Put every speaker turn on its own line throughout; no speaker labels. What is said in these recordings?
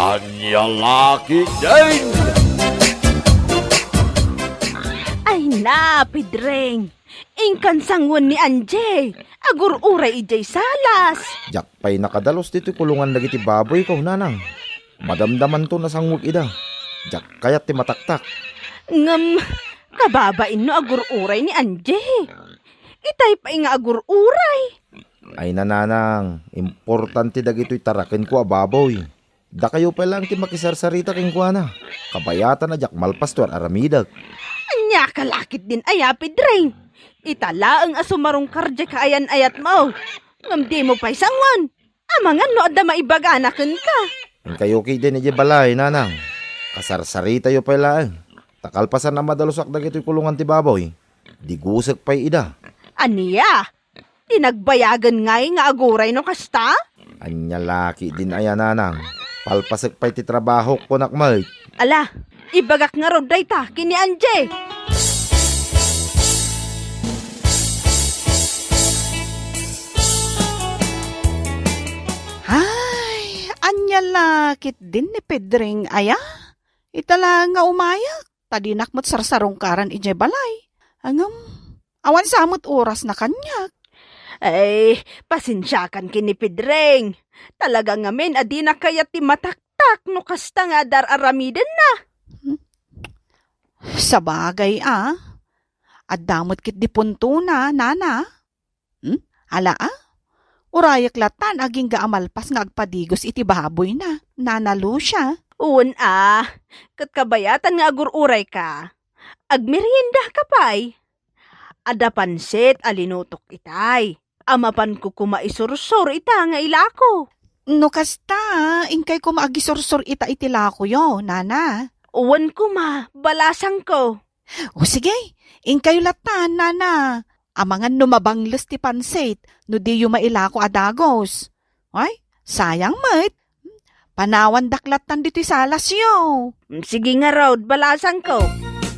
Anya laki din!
Ay na, Pedreng. Ingkan sangwan ni Anjay. Agur uray ijay salas.
Jak pa'y nakadalos dito kulungan lagi ti baboy ko, nanang. Madamdaman to na sangwag ida. Jak kayat ti mataktak.
Ngam, kababain no agur uray ni Anjay. Itay pa nga agur uray.
Ay nananang, importante dagito'y tarakin ko a baboy. Da kayo pa lang ti makisarsarita king kuana. Kabayatan na jak malpastor aramidag.
Anya kalakit din aya, Pedreng. Itala ang asumarong karje kaayan ayat mo. Ngam di mo pa'y sangwan. Amangan no adda maibaganakan ka.
Ang kayo kay din ije balay, nanang. Kasarsarita yo pa lang. Takalpasan na madalusak dagito'y kulungan ti baboy. Di gusek pa'y ida.
Aniya? Tinagbayagan ngay nga aguray no kasta?
Anya laki din aya, nanang. Palpasek pa'y ti trabaho ko nakmal.
Ala, ibagak nga rod day ta, kini Anje.
Ay, anya lakit din ni Pedring aya. Itala nga umayak. Tadinak mo't sarsarong karan ije balay. Angam, awan samot oras na kanyak.
Ay, pasensyakan kini Pedreng. Talaga ngamin adi na kaya ti mataktak no kasta nga dar aramiden na.
Sa bagay At damot kit di punto na, nana. Ala Urayak latan aging gaamalpas nga agpadigos iti baboy na. Nanalo siya.
Uwan kat kabayatan nga agur uray ka. Agmerienda ka pa'y. Ada pansit alinutok itay. Amapan ko kumaisursur ita nga ilako.
No kasta, ingkay ko maagisorsor ita itilako yo, nana.
Uwan ko balasang ko.
O sige, ingkay latan, nana. Amangan numabangles ti pansit, no di yu mailako adagos. Ay, sayang mat. Panawan daklatan dito'y salas yo.
Sige nga raud, balasang ko.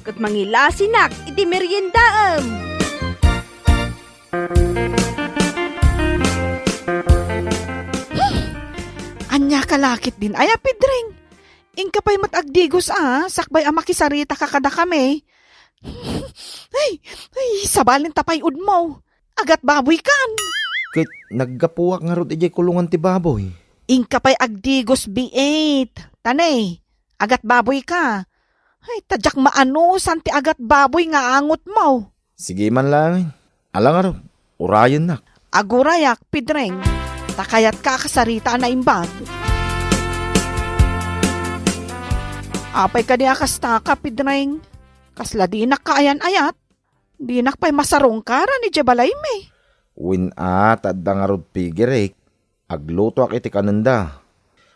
Kat mangilasinak, iti meriendaam.
Anya kalakit din, ay Pedring. Ingka pa'y matagdigos sakbay makisarita kakada kami. ay, sabalin tapay ud mo. Agat baboy kan.
Kit naggapuwak nga rod ije kulungan ti baboy.
Ingka pa'y agdigos B8. Tanay, agat baboy ka. Ay, tadyak maano, santi agat baboy nga angot mo.
Sige man lang. Alang nga rod, urayan nak.
Agurayak, Pedring. Takayat ka kasarita na imbag. Apay ka niya kastaka, Pedring. Kasla di nakaayan-ayat. Di nakpay masarong kara ni Jabalay me.
Win tadda nga rod pigirek. Agluto ak iti kananda.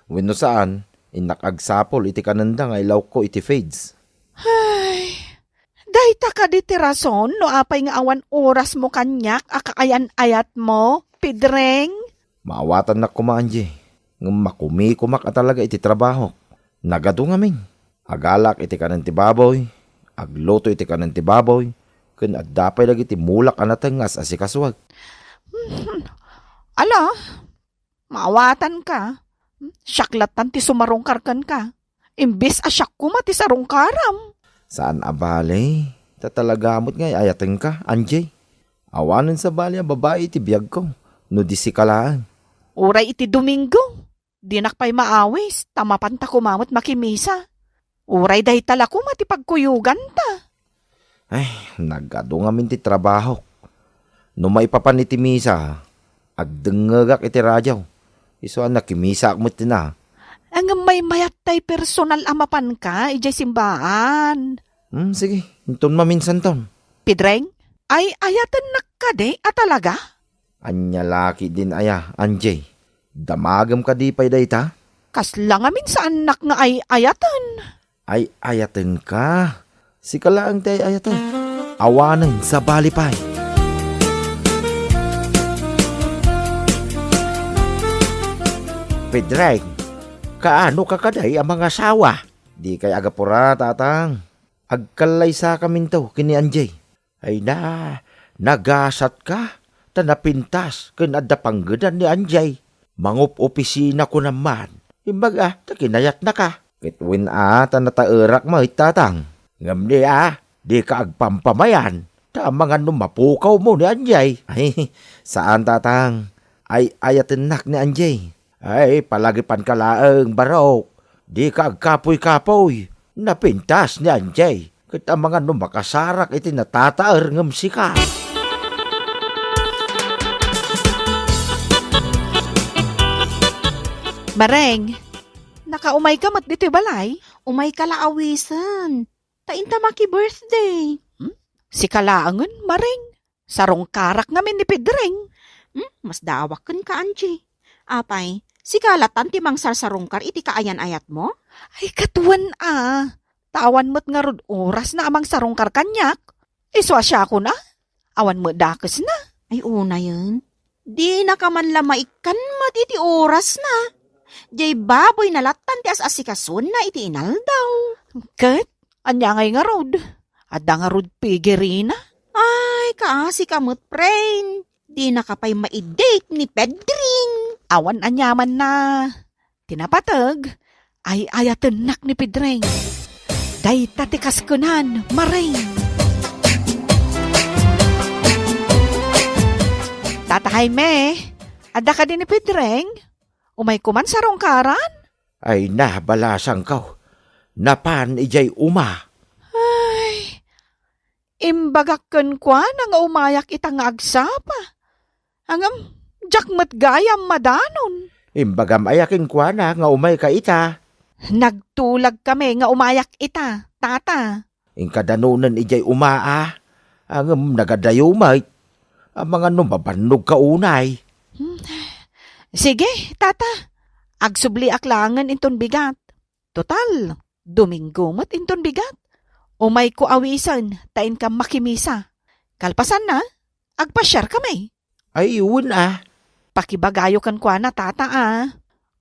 Win no saan, inakagsapol iti kananda nga ilaw ko iti fades.
Ay, dahita ka di tirason no apay nga awan oras mo kanyak akaayan-ayat mo, Pedring.
Maawatan na kumaanji. Ng makumi-kumak talaga iti trabaho. Nagado ngamin. Agalak iti kanan ti baboy. Agluto iti kanan ti baboy. Kun addapay lagi ti mulak anatengas asikaswag.
Ala, maawatan ka. Syaklatan ti sumarongkarkan ka. Imbis asyak kuma ti sarongkaram.
Saan abali? Tatalagamot nga ayaten ka, Anjay. Awanan sa bali ang babae iti biyag ko. No di si kalaan.
Uray iti Domingo. Di nakpay maawis. Tamapan ta kumamot makimisa. Uray dahi tala ko matipagkuyugan ta.
Ay, nagado nga min ti trabaho. No maipapan iti misa, agdengagak iti radyaw. Iso nakimisa ak mo tina.
Ang may mayat tay personal amapan ka, ijay simbaan.
Sige, inton maminsan ton.
Pedring, ay ayatan nakade talaga?
Anya laki din aya, Anjay. Damagam ka di pay dayta?
Kasla nga min sa anak nga ay ayatan.
Ay ayaten ka. Si kalaang tay ayaten. Awanan sa balipay. Pedreng, kaano kakaday ang mga asawa? Di kay agapura, tatang. Agkalay sa kaminto, kini Anjay. Ay nagasat ka. Tanapintas, kinadapanggadan ni Anjay. Mangup opisina ko naman. Imbaga, takinayat na ka. Kitwin ta natairak mo tatang. Ngam di ka agpampamayan. Mga mapukaw mo ni Anjay. Ay, saan tatang? Ay ayatinak ni Anjay. Ay, palagipan ka laang barok. Di ka agkapoy-kapoy. Napintas ni Anjay. Kita mga makasarak iti natataar ngam sika.
Mareng, nakaumay ka mat dito balay?
Umay kalaawisan. Tainta maki birthday.
Si kalaangan, Mareng. Sarong karak ngamin ni Pedreng.
Mas dawakan ka, Angie. Apay, si kalatan ti mang sarsarungkar iti kaayan-ayat mo?
Ay, katuan Tawan mo't nga rod oras na amang sarongkar kanyak. Iswa siya ako na. Awan mo dakes na.
Ay, una yun. Di na ka man lamaikan iti oras na. Jay baboy na latan ti as-asikasun na iti inaldaw.
Kat, anya ngay nga rod. Adda nga rod pigirina.
Ay, kaasi ka mo't, prain. Di na ka pa'y ma-date ni Pedring.
Awan anyaman na. Tinapatag. Ay ayatanak ni Pedreng. Day tatikas kunan, Mareng. Tata Jaime, adda ka din ni Pedreng? Umay kuman sa rongkaran?
Ay balasang kau. Napan ijay uma.
Ay, imbagakken kwa nga umayak itang agsapa. Angam, jakmat gayam madanon.
Imbagam ayakin kwa na nga umay ka ita.
Nagtulag kami nga umayak ita, tata.
Inkadanunan ijay umaa. Ang nagadayumay. Ang mga mabanog ka unay.
Sige, tata. Agsubli aklangan inton bigat. Total, Domingo mat inton bigat. Umay ko awisan, tain ka makimisa. Kalpasan na, agpasyar kami.
Ay iwan
Pakibagayo kan kwa na, tata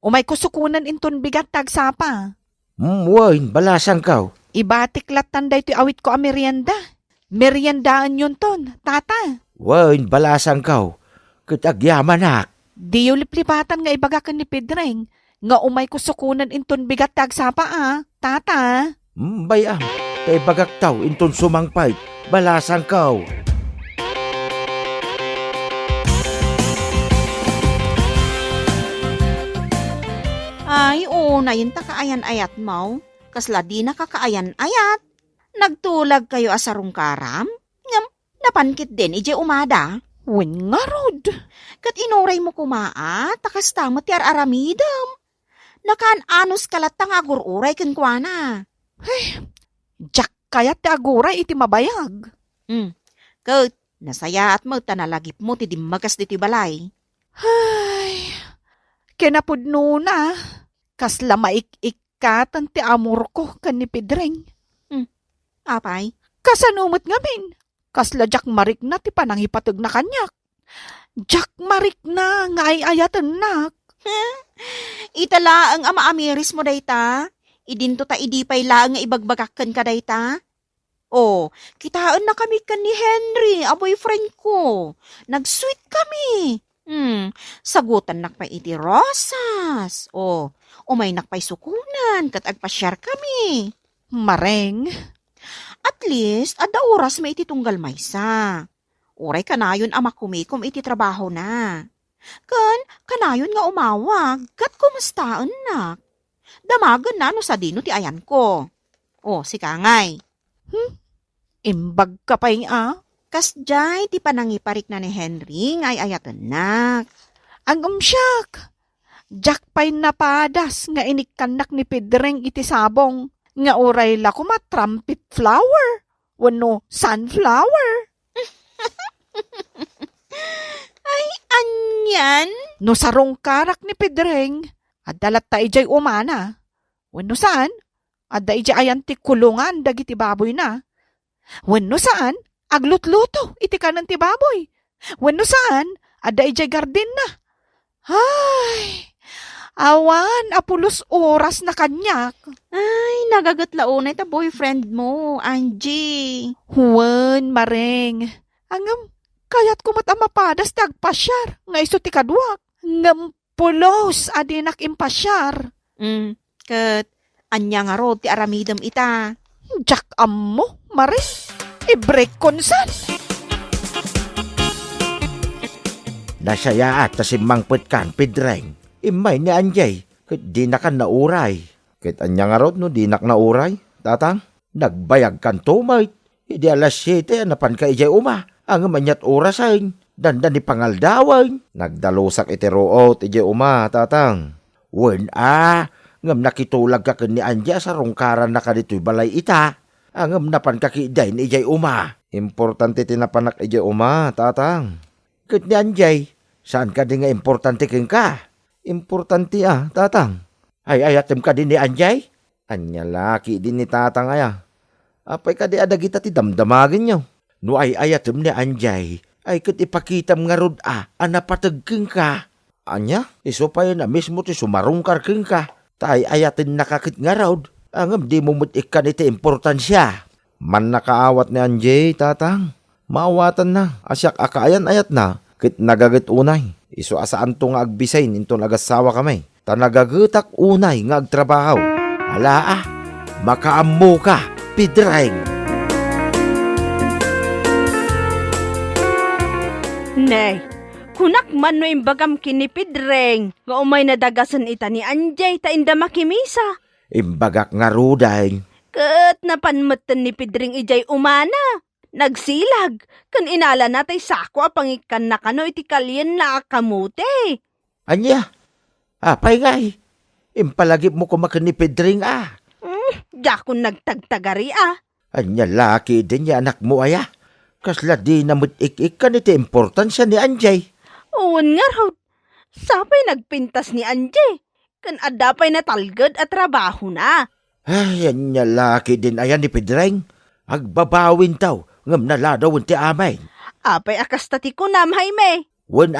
Umay ko sukunan inton bigat tagsapa.
Wain, balasang kau.
Ibatik latan da ito awit ko a merienda. Meriendaan yun ton, tata.
Wain, balasang kau. Kitagyaman ak.
Di yung liplipatan nga ibagakan ni Pedreng. Nga umay ko sukunan inton bigat tagsapa tata.
Bayam, kay bagaktaw inton sumangpay. Balasang kau.
Ay, una yun ta kaayan-ayat mo. Kasla di na kakaayan-ayat. Nagtulag kayo asarungkaram. Ngam, napankit din ije umada.
Wen nga rod.
Kat inuray mo kumaa, takas tamo ti aramidam. Nakaan anos kalatang agururay kenkwana.
Jak kayat ti aguray iti mabayag.
Kat, nasaya at mo tanalagip mo ti dimmagas diti balay.
Ay, kinapudno na. Kasla maik-ikatan ti amor ko kan ni Pedreng.
Apay?
Kasanumot ngamin. Kasla jak marik na ti panangipatag na kanyak. Jak marik na nga ay ayatan nak.
Itala ang ama amiris mo dayta. Idinto ta idipay laang nga ibagbagakan ka dayta. Oh, kitaan na kami kan ni Henry, a boyfriend ko. Nag-sweet kami. Sagutan nakpay iti rosas. Oh, umay nakpay sukunan, kat agpasyar kami.
Mareng.
At least, adda oras may iti tunggal maysa. Uray kanayon ama kumikom iti trabaho na. Kanayon nga umawag, kat kumustaan nak. Damagan na no sa dino ti ayan ko. Oh, si Kangay.
Imbag ka pa yung
Kasjay, ti panangiparik na ni Henry, ngay ayatan nak.
Ang umsyak. Jak pa'y napadas nga inikanak ni Pedreng iti sabong. Nga oray la kuma trumpet flower. Wano, sunflower.
Ay, anyan?
No sarong karak ni Pedreng. Adalat ta ijay umana. Wano saan? Adda ijay ayan ti kulungan dagiti baboy na. Wano saan? Aglutluto iti kanan ti baboy. Wano saan? Adda ijay garden na. Ay, awan, apulos oras na kanyak.
Ay, nagagatlaon ita boyfriend mo, Angie.
Huwan, Mareng. Angam, kayat kumat ang mapadas ti agpasyar. Nga iso ti kadwak. Ngam pulos adinak impasyar.
Ket anya nga ro ti aramidem ita.
Jak ammo, mare. I-break konsan.
Nasaya at tasimangpet kan Pedreng. Imay ni Anjay, ket di na kan nauray. Ket anya nga rod no di nak nauray, tatang. Nagbayag kan tumay. Idi alas 7 napan ka ijay uma. Ang manyat orasain. Dandan ni pangaldaway. Nagdalusak iti root ijay uma, tatang. Wen ngam nakitulag ka ken ni Anja sa rungkaran na kadito'y balay ita. Angam napan ka kiday ni ijay uma. Importante tinapanak ijay uma, tatang. Ket ni Anjay, saan ka di nga importante ken ka? Importante tatang. Ay ayatem ka din ni Anjay? Anya laki din ni tatang aya. Apay ka di adagita ti damdamagin nyo. No ay ayatem ni Anjay, ay ket ipakitam nga rod napatagking ka. Anya, iso pa yun na mismo ti sumarungkar king ka. Tay ayatin nakakit nga rod. Angam di mo mutikan iti importansya. Man nakaawat ni Anjay, tatang. Maawatan na, asyak akaayan ayat na. Kit nagagat unay. Iso asaan to nga agbisayn into nagasawa kamay. Ta nagagetak unay nga agtrabaho. Ala makaammo ka, Pedreng.
Nay, kunak man no imbagam kini Pedreng. Nga umay nadagasan ita ni Anjay ta inda makimisa.
Imbagak nga ruday.
Ket napanmeten ni Pedreng ijay umana. Nagsilag. Kan inala natay sako pangikan na kano iti kalyen na akamote.
Anya, apay ngay. Impalagip mo kumakan ni Pedreng
Jakon nagtagtagari
Anya laki din niya anak mo aya. Kasla di na mutik ka iti importansya ni Anjay.
Uwan nga raw. Sapay nagpintas ni Anjay. Kan adapay na talgad at trabaho na.
Ay, anya laki din ayan ni Pedreng. Agbabawin taw, ngam naladawin ti amay.
Apay akas tati ko nam, Jaime.
Wen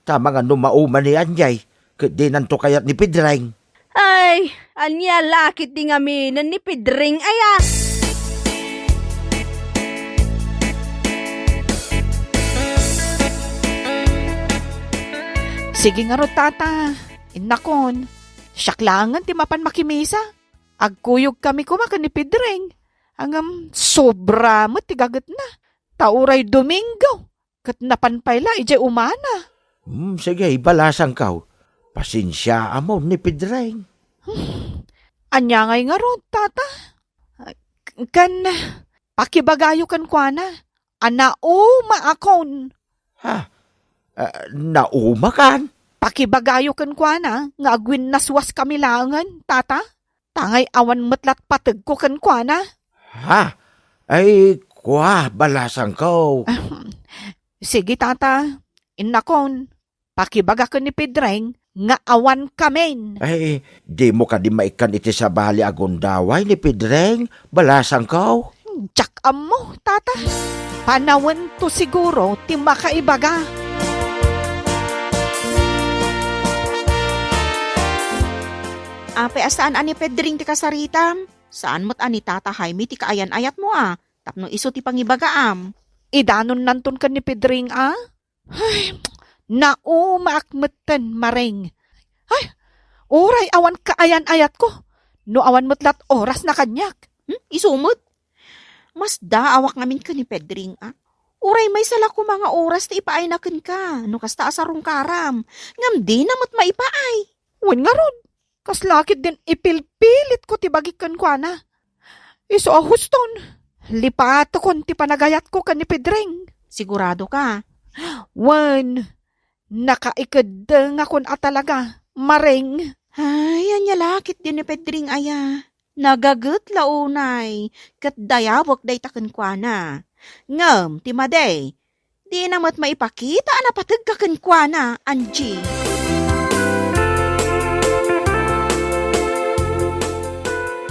tama nga numauman ni Anjay. Kadi nanto kayat ni Pedreng.
Ay, anya lakit di nga minan ni Pedreng aya.
Sige nga ro, tata. Inakon. Syaklangan ti mapan makimisa. Agkuyog kami kumakan ni Pedreng. Angam sobra mo ti gagat na. Tauray Domingo. Kat napanpayla ijay umana.
Sige, balasang kaw. Pasensya mo ni Pedreng.
Anya ngay nga ro, tata. Kan, pakibagayo kan kwa na. Anauma akon.
Nauma kan?
Pakibagayo kan kwa na, nga agwin naswas kami langan, tata. Tangay awan matlat patag ko kan kwa na.
Ay, kwa, balasang kaw.
Sige, tata. Inakon, pakibaga ko ni Pedreng, nga awan kamen.
Ay, di mo ka di maikan iti sa bali agundaway ni Pedreng. Balasang kaw.
Jakam mo, tata. Panawan to siguro, ti makaibaga.
Apay asaan ani Pedring ti kasaritam? Saan mo't ani Tata Jaime ti kaayan ayat mo tapno iso ti pangibagaam.
Idanon nanton ka ni Pedring Ay, naumaakmeten mareng. Ay, oray awan kaayan ayat ko. No awan matlat oras na kanyak.
Isumot? Mas daawak ngamin ka ni Pedring Uray may sala ko mga oras ti ipaay na ka. No kasta asarong karam. Ngam di na mo't maipaay.
Wen nga rod. Kaslakit din ipilpilit ko ti bagikan kwa na. Iso ahuston. Lipato kon ti panagayat ko kan ni Pedreng.
Sigurado ka?
Wen, nakaikadeng akon talaga. Mareng.
Ay, anya lakit din ni Pedring aya. Nagagut launay. Kat dayawak day taken kwa na. Ngam, ti maday. Di na mo't maipakita na patag kaken kwa na, Angie.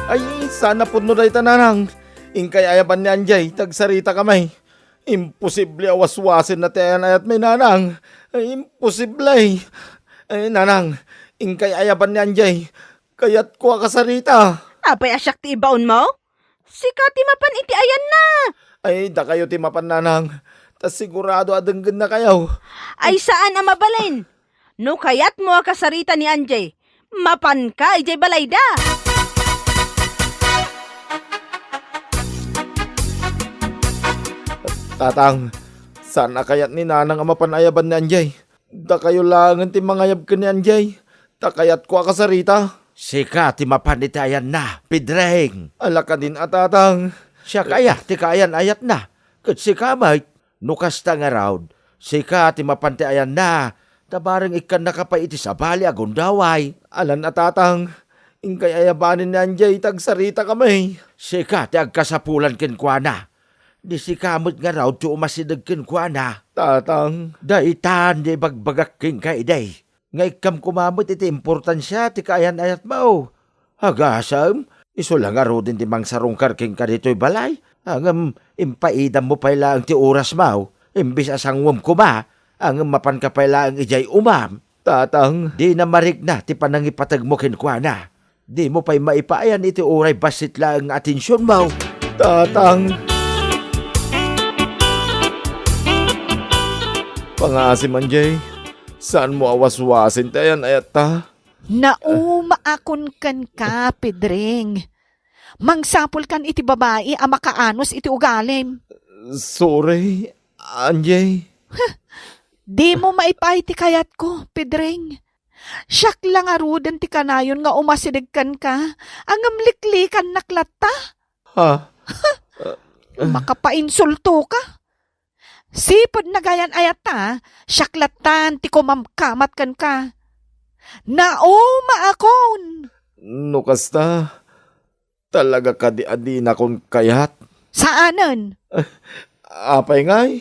Ay, sana po no day tananang. Ingkay ayaban ni Anjay, tagsarita kamay. Imposible awaswasin na tayan ayat may nanang. Ay, imposible. Ay, nanang, ingkay ayaban ni Anjay. Kayat ko kasarita.
Apay asyak ti ibaon mo? Sika ti mapan iti ayan na.
Ay, da kayo timapan nanang. Tas sigurado adenggan na kayo.
Ay saan mabalin? No kayat mo kasarita ni Anjay. Mapan ka, ijay balayda.
Tatang, sana kayat ni nanang ama panayaban ni Anjay. Da kayo langan ti mangayab ka ni Anjay. Takayat ko akasarita. Sika ti mapanitayan na, Pedreng. Ala ka din atatang. Siya kaya ti kayan ayat na. Kat sika mait, nukas ta nga raw. Sika ti mapantayan na. Tabarang ikan nakapaiti sa bali agundaway. Alan atatang. Ingkay ayabanin ni Anjay tagsarita kami. Sika ti agkasapulan kinkwana. Di si kamot nga raw ti umasidag kinkwana. Tatang. Daitan di bagbagak king kaiday. Ngay kam kumamot iti importansya ti kayan ayat mo. Hagasam, iso lang aro din ti mangsarong karking ka dito'y balay. Hangam impaidam mo pala ang ti oras mo. Imbis asangwam kuma, ang mapan ka pala ang ijay umam. Tatang, di na marig na ti panangipatag mo kinkwana. Di mo pa'y maipayan iti oray basit lang ang atensyon mo. Tatang. Pangasim Anjay. Saan mo awaswasin tayan ayat ta?
Naumaakon kan ka, Pedreng. Mangsapol kan iti babae ang makaanos iti ugalim.
Sorry, Anjay.
Di mo maipay ti kayat ko, Pedreng. Siyak lang arudan ti kanayon nga umasidigkan ka. Ang amliklikan naklata.
Ha?
Makapainsulto ka. Sipod na gayan ayat ta, syaklatan ti kumamkamat kan ka. Naumaakon.
Nukas ta. Talaga ka di adina kong kayat.
Saanan?
Apay ngay.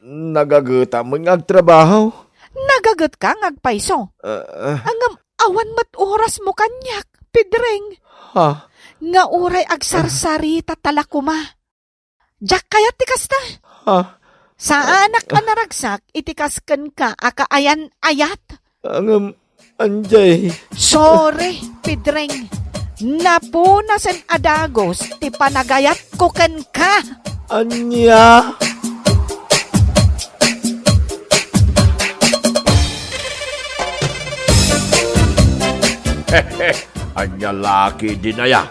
Nagaguta mo nga trabaho.
Nagagat ka ngagpaiso. Ang awan mat oras mo kanyak, Pedreng.
Ha?
Nga uray agsarsarita talakuma. Jak kayat ti kasta.
Ha?
Sa anak ka naragsak, itikaskan ka akaayan ayat.
Ang Anjay.
Sorry, Pedreng. Napunasan adagos, ti panagayat ko kan ka.
Anya?
Anya laki din aya.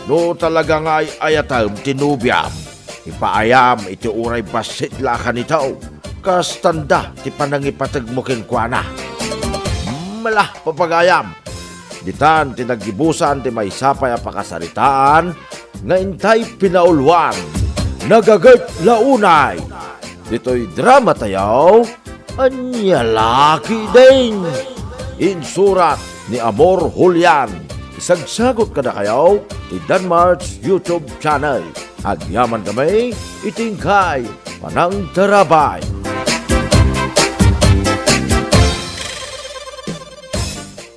No talaga nga ay ayatam tinubyam. Ipaayam iti uray basit lakan itaw. Kastanda ti panangipatag mo kinkwana. Malah papagayam. Ditan ti naggibusan ti may sapay a pakasaritaan. Nga intay pinaulwan. Nagagat launay. Dito'y drama tayaw. Anya laki din. Insurat ni Amor Julian. Isagsagot ka na kayo ti Danmar's YouTube channel. Agyaman kami, itingkay, panang tarabay.